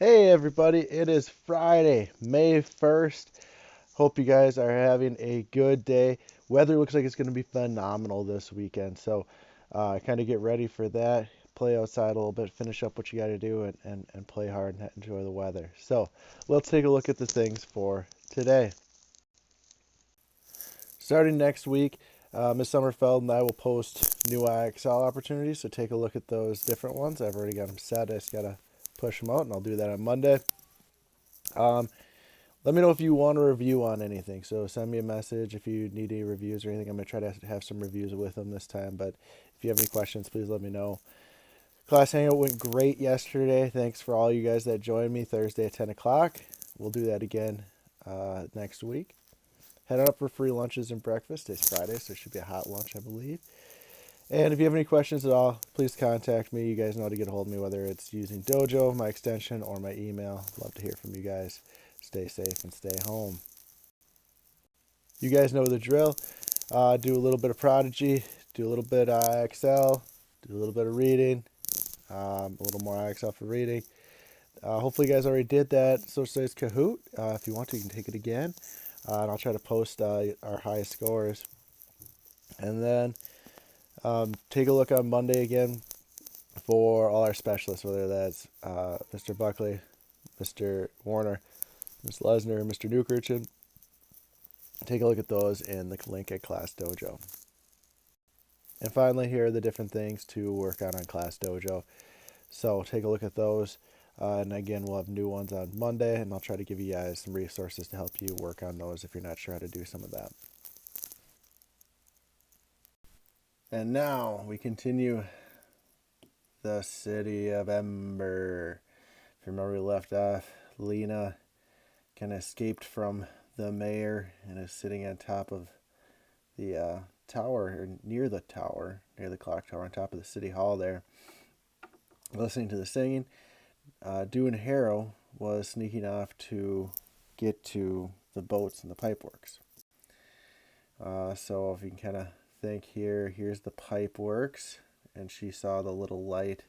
Hey everybody, it is Friday, May 1st. Hope you guys are having a good day. Weather looks like it's going to be phenomenal this weekend, so kind of get ready for that. Play outside a little bit, finish up what you got to do, and play hard and enjoy the weather. So let's take a look at the things for today. Starting next week, Ms. Summerfeld and I will post new IXL opportunities, so take a look at those different ones. I've already got them set, I just got to push them out, and I'll do that on Monday. Um, Let me know if you want a review on anything. So send me a message if you need any reviews or anything. I'm going to try to have some reviews with them this time. But if you have any questions, please let me know. Class Hangout went great yesterday. Thanks for all you guys that joined me Thursday at 10 o'clock. We'll do that again next week. Head on up for free lunches and breakfast. It's Friday, so it should be a hot lunch, I believe. And if you have any questions at all, please contact me. You guys know how to get a hold of me, whether it's using Dojo, my extension, or my email. Love to hear from you guys. Stay safe and stay home. You guys know the drill. Do a little bit of Prodigy, do a little bit of IXL, do a little bit of reading, a little more IXL for reading. Hopefully, you guys already did that social studies Kahoot. If you want to, you can take it again. And I'll try to post our highest scores. And then take a look on Monday again for all our specialists, whether that's Mr. Buckley, Mr. Warner, Ms. Lesnar, Mr. Newkirchen. Take a look at those in the link at Class Dojo. And finally, here are the different things to work on Class Dojo. So take a look at those. And again, we'll have new ones on Monday, and I'll try to give you guys some resources to help you work on those if you're not sure how to do some of that. And now we continue the City of Ember. If you remember, we left off, Lena kind of escaped from the mayor and is sitting on top of the tower, or near the tower, near the clock tower, on top of the city hall there, listening to the singing. Dew and Harrow was sneaking off to get to the boats and the pipeworks. So if you can kind of think here, here's the pipeworks, and she saw the little light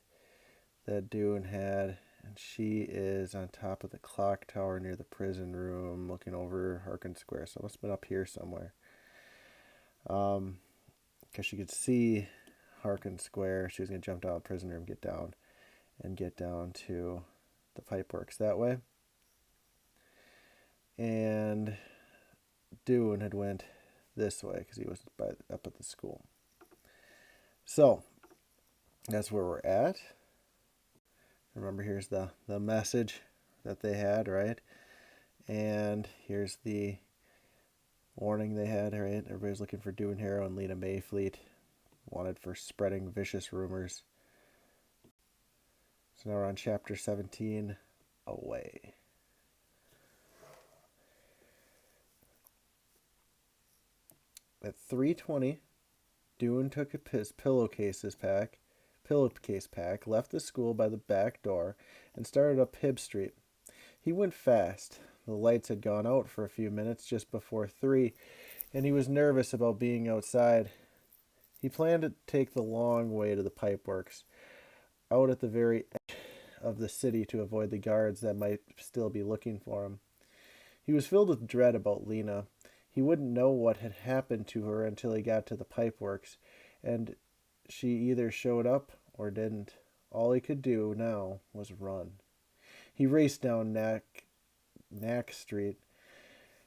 that Dew had, and she is on top of the clock tower near the prison room, looking over Harkin Square. So it must have been up here somewhere. Because she could see Harkin Square. She was going to jump down the prison room, get down to the pipeworks that way. And Dune had went this way because he was up at the school. So that's where we're at. Remember, here's the message that they had, right? And here's the warning they had, right? Everybody's looking for Dune Harrow and Lena Mayfleet, wanted for spreading vicious rumors. So now we're on chapter 17, Away. At 3:20, Dune took his pillowcase pack, left the school by the back door, and started up Hib Street. He went fast. The lights had gone out for a few minutes just before 3, and he was nervous about being outside. He planned to take the long way to the pipeworks, out at the very edge of the city to avoid the guards that might still be looking for him. He was filled with dread about Lena. He wouldn't know what had happened to her until he got to the pipeworks, and she either showed up or didn't. All he could do now was run. He raced down Knack Street.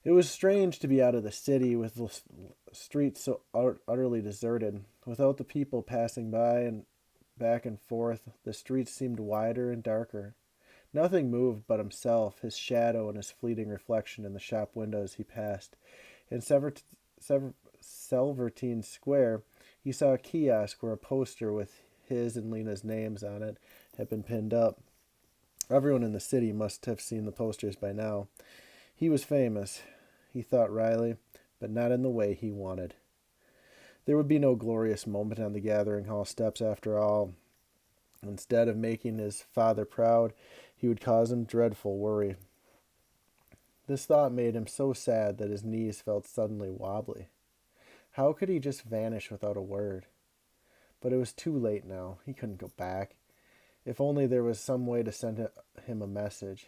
It was strange to be out of the city with the streets so utterly deserted. Without the people passing by and back and forth, the streets seemed wider and darker. Nothing moved but himself, his shadow, and his fleeting reflection in the shop windows he passed. In Selvertine Square, he saw a kiosk where a poster with his and Lena's names on it had been pinned up. Everyone in the city must have seen the posters by now. He was famous, he thought wryly, but not in the way he wanted. There would be no glorious moment on the gathering hall steps after all. Instead of making his father proud, he would cause him dreadful worry. This thought made him so sad that his knees felt suddenly wobbly. How could he just vanish without a word? But it was too late now. He couldn't go back. If only there was some way to send him a message.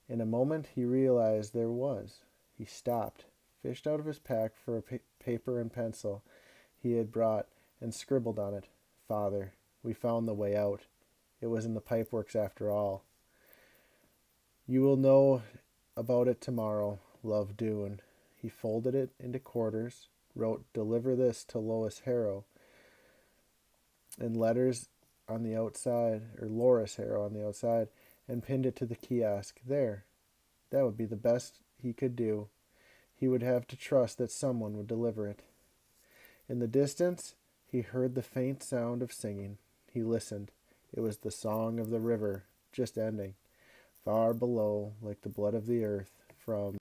In a moment he realized there was. He stopped, fished out of his pack for a paper and pencil he had brought, and scribbled on it, "Father, we found the way out. It was in the pipeworks after all. You will know about it tomorrow. Love, Dune." He folded it into quarters, wrote "Deliver this to Lois Harrow" in letters on the outside, or Loris Harrow on the outside, and pinned it to the kiosk. There. That would be the best he could do. He would have to trust that someone would deliver it. In the distance, he heard the faint sound of singing. He listened. It was the song of the river, just ending. Far below, like the blood of the earth, from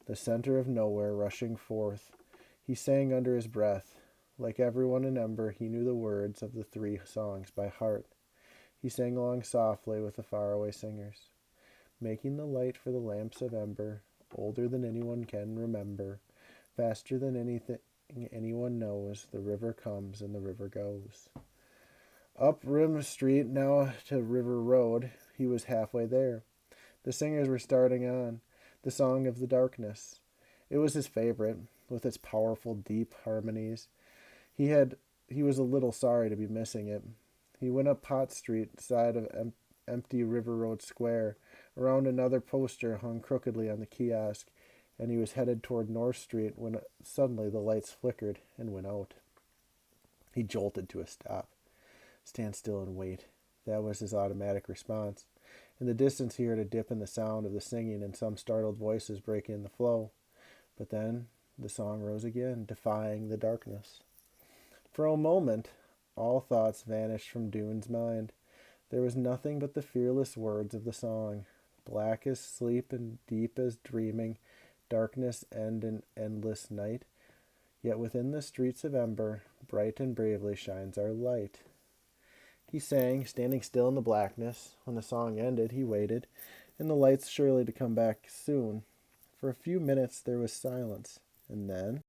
the center of nowhere rushing forth. He sang under his breath. Like everyone in Ember, he knew the words of the 3 songs by heart. He sang along softly with the faraway singers. Making the light for the lamps of Ember, older than anyone can remember, faster than anything anyone knows, the river comes and the river goes. Up Rim Street, now to River Road, he was halfway there. The singers were starting on, the song of the darkness. It was his favorite, with its powerful, deep harmonies. He was a little sorry to be missing it. He went up Pot Street, side of empty River Road Square, around another poster hung crookedly on the kiosk, and he was headed toward North Street when suddenly the lights flickered and went out. He jolted to a stop. Stand still and wait. That was his automatic response. In the distance he heard a dip in the sound of the singing and some startled voices breaking the flow. But then the song rose again, defying the darkness. For a moment, all thoughts vanished from Dune's mind. There was nothing but the fearless words of the song. Black as sleep and deep as dreaming, darkness end in endless night. Yet within the streets of Ember, bright and bravely shines our light. He sang, standing still in the blackness. When the song ended, he waited, and the lights surely to come back soon. For a few minutes there was silence, and then,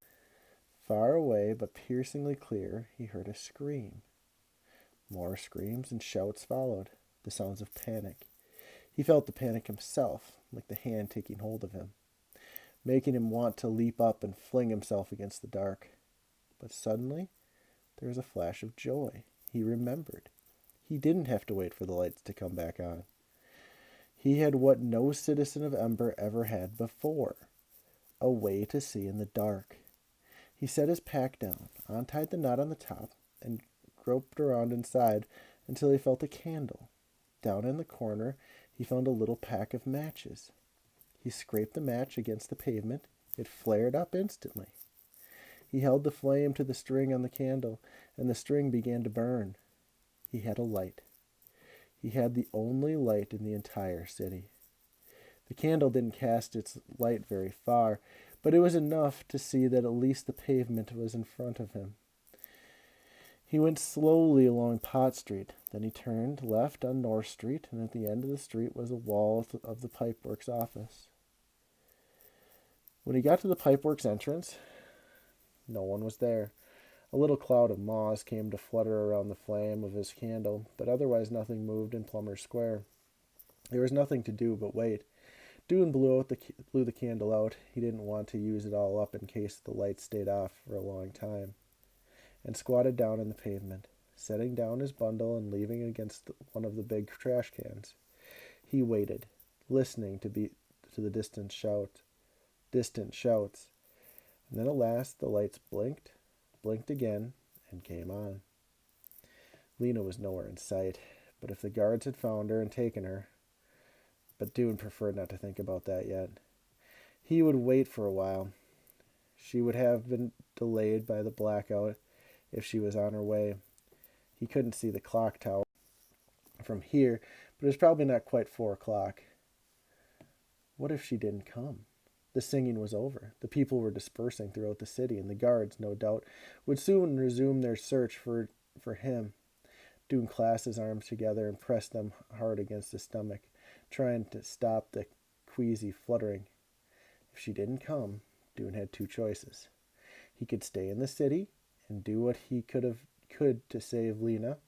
far away but piercingly clear, he heard a scream. More screams and shouts followed, the sounds of panic. He felt the panic himself, like the hand taking hold of him, making him want to leap up and fling himself against the dark. But suddenly, there was a flash of joy. He remembered. He didn't have to wait for the lights to come back on. He had what no citizen of Ember ever had before, a way to see in the dark. He set his pack down, untied the knot on the top, and groped around inside until he felt a candle. Down in the corner, he found a little pack of matches. He scraped the match against the pavement. It flared up instantly. He held the flame to the string on the candle, and the string began to burn. He had a light. He had the only light in the entire city. The candle didn't cast its light very far, but it was enough to see that at least the pavement was in front of him. He went slowly along Pot Street. Then he turned left on North Street, and at the end of the street was a wall of the Pipeworks office. When he got to the Pipeworks entrance, no one was there. A little cloud of moths came to flutter around the flame of his candle, but otherwise nothing moved in Plummer's Square. There was nothing to do but wait. Dune blew the candle out. He didn't want to use it all up in case the light stayed off for a long time, and squatted down on the pavement, setting down his bundle and leaving it against one of the big trash cans. He waited, listening to the distant shouts, and then at last the lights blinked again, and came on. Lena was nowhere in sight, but if the guards had found her and taken her... But Dune preferred not to think about that yet. He would wait for a while. She would have been delayed by the blackout if she was on her way. He couldn't see the clock tower from here, but it was probably not quite 4 o'clock. What if she didn't come? The singing was over. The people were dispersing throughout the city, and the guards, no doubt, would soon resume their search for him. Dune clasped his arms together and pressed them hard against his stomach, trying to stop the queasy fluttering. If she didn't come, Dune had 2 choices. He could stay in the city and do what he could to save Lena,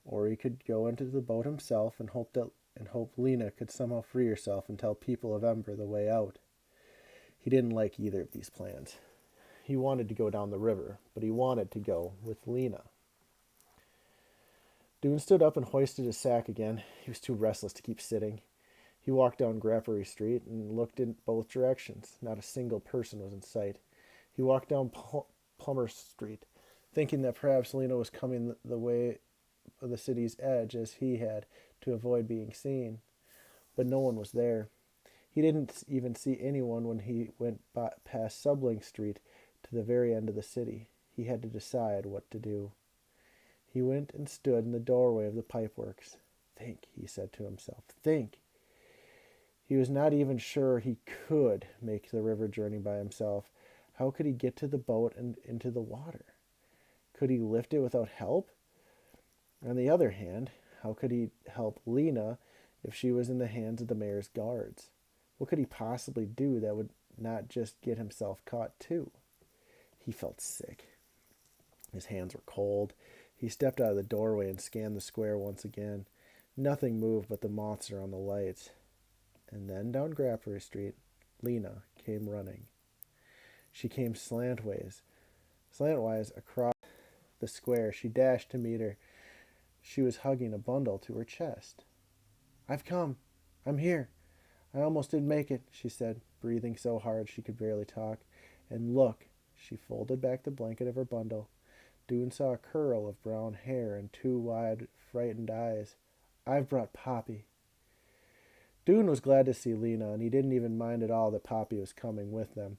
or he could go into the boat himself and hope Lena could somehow free herself and tell people of Ember the way out. He didn't like either of these plans. He wanted to go down the river, but he wanted to go with Lena. Dune stood up and hoisted his sack again. He was too restless to keep sitting. He walked down Grappery Street and looked in both directions. Not a single person was in sight. He walked down Plummer Street, thinking that perhaps Lena was coming the way of the city's edge as he had, to avoid being seen. But no one was there. He didn't even see anyone when he went past Sublink Street to the very end of the city. He had to decide what to do. He went and stood in the doorway of the pipeworks. Think, he said to himself, think. He was not even sure he could make the river journey by himself. How could he get to the boat and into the water? Could he lift it without help? On the other hand, how could he help Lena if she was in the hands of the mayor's guards? What could he possibly do that would not just get himself caught too? He felt sick. His hands were cold. He stepped out of the doorway and scanned the square once again. Nothing moved but the moths around the lights. And then down Grappery Street, Lena came running. She came slantwise across the square. She dashed to meet her. She was hugging a bundle to her chest. I've come. I'm here. I almost did make it, she said, breathing so hard she could barely talk. And look, she folded back the blanket of her bundle. Dune saw a curl of brown hair and two wide, frightened eyes. I've brought Poppy. Dune was glad to see Lena, and he didn't even mind at all that Poppy was coming with them,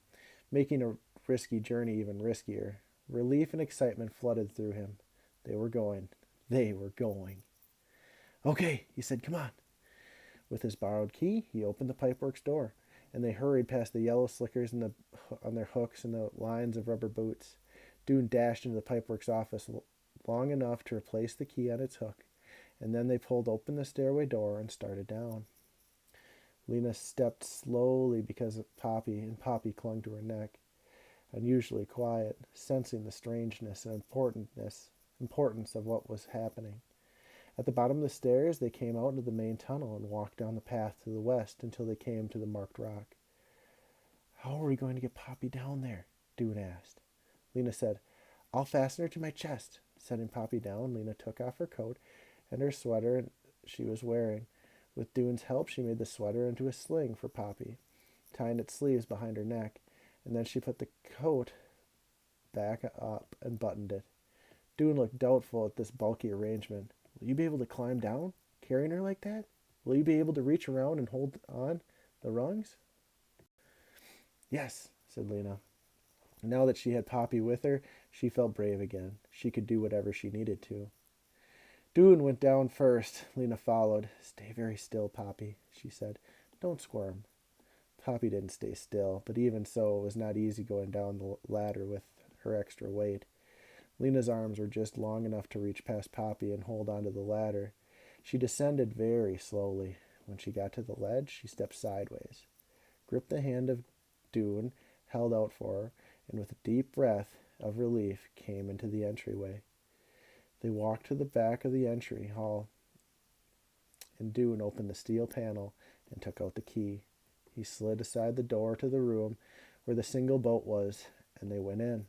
making a risky journey even riskier. Relief and excitement flooded through him. They were going. They were going. Okay, he said, come on. With his borrowed key, he opened the pipeworks door, and they hurried past the yellow slickers on their hooks and the lines of rubber boots. Dune dashed into the pipeworks office long enough to replace the key on its hook, and then they pulled open the stairway door and started down. Lena stepped slowly because of Poppy, and Poppy clung to her neck, unusually quiet, sensing the strangeness and importance of what was happening. At the bottom of the stairs, they came out into the main tunnel and walked down the path to the west until they came to the marked rock. How are we going to get Poppy down there? Dune asked. Lena said, I'll fasten her to my chest. Setting Poppy down, Lena took off her coat and her sweater she was wearing. With Dune's help, she made the sweater into a sling for Poppy, tying its sleeves behind her neck, and then she put the coat back up and buttoned it. Dune looked doubtful at this bulky arrangement. Will you be able to climb down, carrying her like that? Will you be able to reach around and hold on the rungs? Yes, said Lena. Now that she had Poppy with her, she felt brave again. She could do whatever she needed to. Dune went down first. Lena followed. Stay very still, Poppy, she said. Don't squirm. Poppy didn't stay still, but even so, it was not easy going down the ladder with her extra weight. Lena's arms were just long enough to reach past Poppy and hold onto the ladder. She descended very slowly. When she got to the ledge, she stepped sideways, gripped the hand of Dune, held out for her, and with a deep breath of relief came into the entryway. They walked to the back of the entry hall, and Dune opened the steel panel and took out the key. He slid aside the door to the room where the single boat was, and they went in.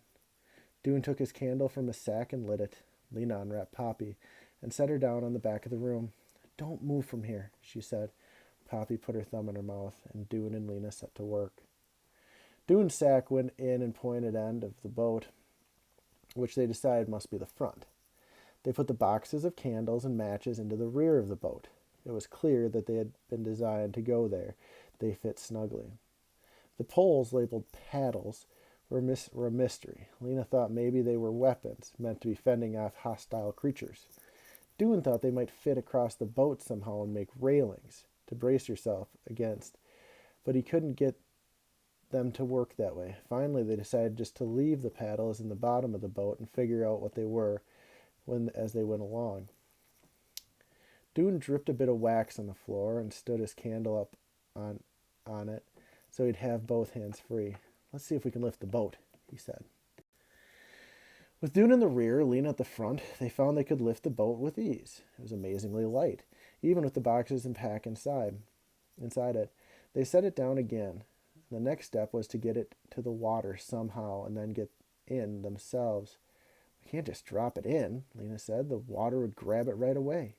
Dune took his candle from his sack and lit it. Lena unwrapped Poppy and set her down on the back of the room. Don't move from here, she said. Poppy put her thumb in her mouth, and Dune and Lena set to work. Dune's sack went in and pointed end of the boat, which they decided must be the front. They put the boxes of candles and matches into the rear of the boat. It was clear that they had been designed to go there. They fit snugly. The poles, labeled paddles, were a mystery. Lena thought maybe they were weapons, meant to be fending off hostile creatures. Dune thought they might fit across the boat somehow and make railings to brace yourself against, but he couldn't get them to work that way. Finally, they decided just to leave the paddles in the bottom of the boat and figure out what they were as they went along. Dune dripped a bit of wax on the floor and stood his candle up on it so he'd have both hands free. Let's see if we can lift the boat, he said. With Dune in the rear, Lena at the front, they found they could lift the boat with ease. It was amazingly light, even with the boxes and pack inside it. They set it down again. The next step was to get it to the water somehow and then get in themselves. We can't just drop it in, Lena said. The water would grab it right away.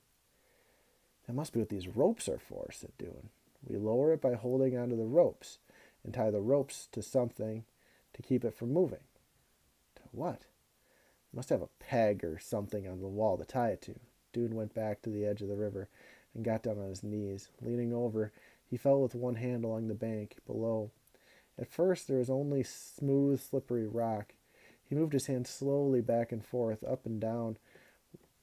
That must be what these ropes are for, said Dune. We lower it by holding onto the ropes and tie the ropes to something to keep it from moving. To what? Must have a peg or something on the wall to tie it to. Dune went back to the edge of the river and got down on his knees. Leaning over, he felt with one hand along the bank below. At first, there was only smooth, slippery rock. He moved his hand slowly back and forth, up and down.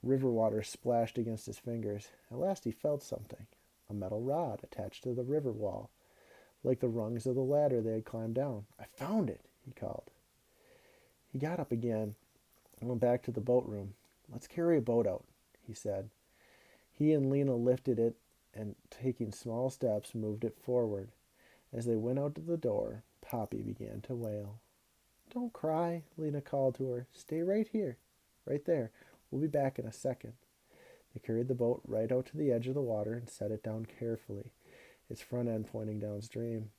River water splashed against his fingers. At last he felt something. A metal rod attached to the river wall, like the rungs of the ladder they had climbed down. I found it, he called. He got up again and went back to the boat room. Let's carry a boat out, he said. He and Lena lifted it and, taking small steps, moved it forward. As they went out to the door, Poppy began to wail. Don't cry, Lena called to her. Stay right here, right there. We'll be back in a second. They carried the boat right out to the edge of the water and set it down carefully, its front end pointing downstream.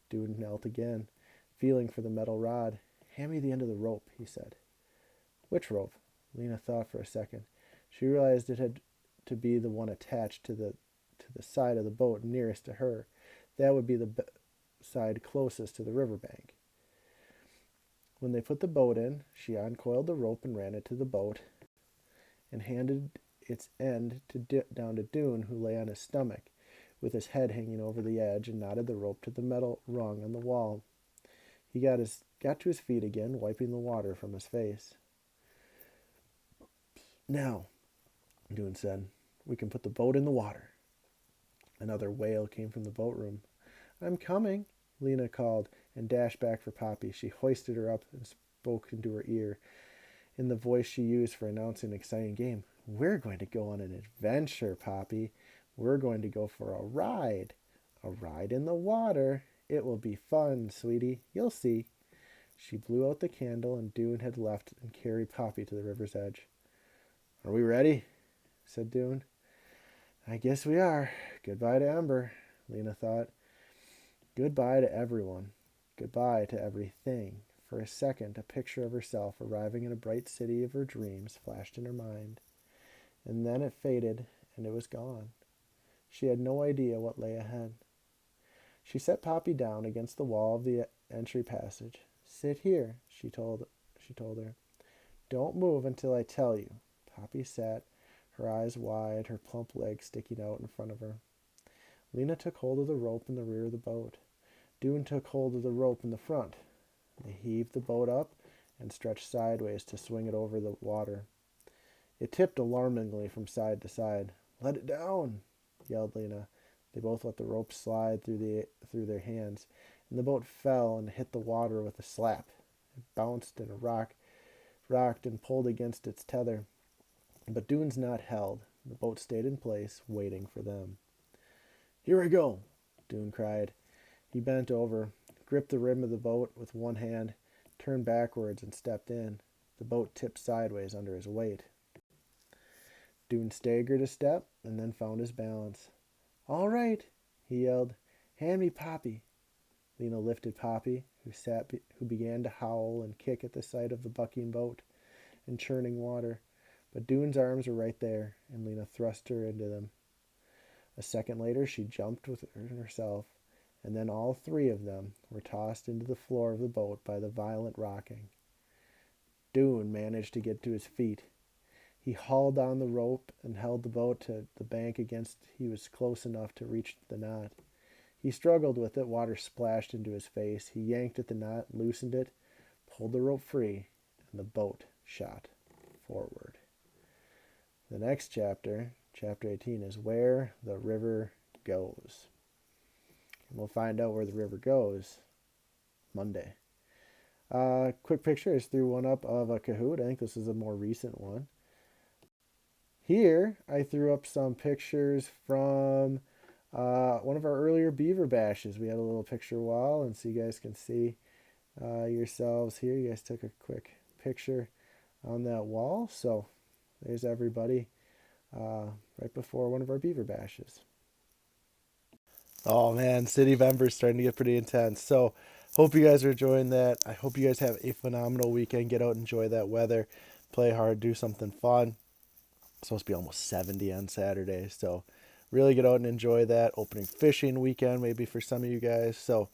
Dune knelt again, feeling for the metal rod. Hand me the end of the rope, he said. Which rope? Lena thought for a second. She realized it had to be the one attached to the side of the boat nearest to her. That would be the side closest to the riverbank. When they put the boat in, she uncoiled the rope and ran it to the boat and handed its end down to Dune, who lay on his stomach, with his head hanging over the edge, and knotted the rope to the metal rung on the wall. He got to his feet again, wiping the water from his face. Now, Dune said, we can put the boat in the water. Another wail came from the boat room. I'm coming, Lena called, and dashed back for Poppy. She hoisted her up and spoke into her ear in the voice she used for announcing an exciting game. We're going to go on an adventure, Poppy. We're going to go for a ride. A ride in the water. It will be fun, sweetie. You'll see. She blew out the candle, and Dune had left and carried Poppy to the river's edge. Are we ready? Said Dune. I guess we are. Goodbye to Ember, Lena thought. Goodbye to everyone. Goodbye to everything. For a second, a picture of herself arriving in a bright city of her dreams flashed in her mind. And then it faded, and it was gone. She had no idea what lay ahead. She set Poppy down against the wall of the entry passage. Sit here, she told her. Don't move until I tell you. Poppy sat, her eyes wide, her plump legs sticking out in front of her. Lena took hold of the rope in the rear of the boat. Dune took hold of the rope in the front. They heaved the boat up and stretched sideways to swing it over the water. It tipped alarmingly from side to side. Let it down, yelled Lena. They both let the rope slide through their hands, and the boat fell and hit the water with a slap. It bounced and rocked and pulled against its tether. But Dune's knot held. The boat stayed in place, waiting for them. Here we go, Dune cried. He bent over, gripped the rim of the boat with one hand, turned backwards, and stepped in. The boat tipped sideways under his weight. Dune staggered a step and then found his balance. All right, he yelled. Hand me Poppy. Lena lifted Poppy, who began to howl and kick at the sight of the bucking boat and churning water. But Dune's arms were right there, and Lena thrust her into them. A second later, she jumped with herself, and then all three of them were tossed into the floor of the boat by the violent rocking. Dune managed to get to his feet. He hauled on the rope and held the boat to the bank against he was close enough to reach the knot. He struggled with it. Water splashed into his face. He yanked at the knot, loosened it, pulled the rope free, and the boat shot forward. The next chapter, chapter 18, is Where the River Goes. And we'll find out where the river goes Monday. Quick picture. I just threw one up of a Kahoot. I think this is a more recent one. Here, I threw up some pictures from one of our earlier beaver bashes. We had a little picture wall, and so you guys can see yourselves here. You guys took a quick picture on that wall. So there's everybody right before one of our beaver bashes. Oh man, City Vember's starting to get pretty intense. So hope you guys are enjoying that. I hope you guys have a phenomenal weekend. Get out, enjoy that weather, play hard, do something fun. It's supposed to be almost 70 on Saturday. So really get out and enjoy that. Opening fishing weekend maybe for some of you guys. So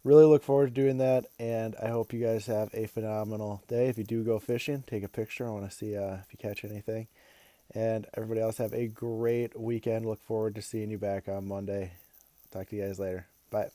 really look forward to doing that. And I hope you guys have a phenomenal day. If you do go fishing, take a picture. I want to see if you catch anything. And everybody else have a great weekend. Look forward to seeing you back on Monday. Talk to you guys later. Bye.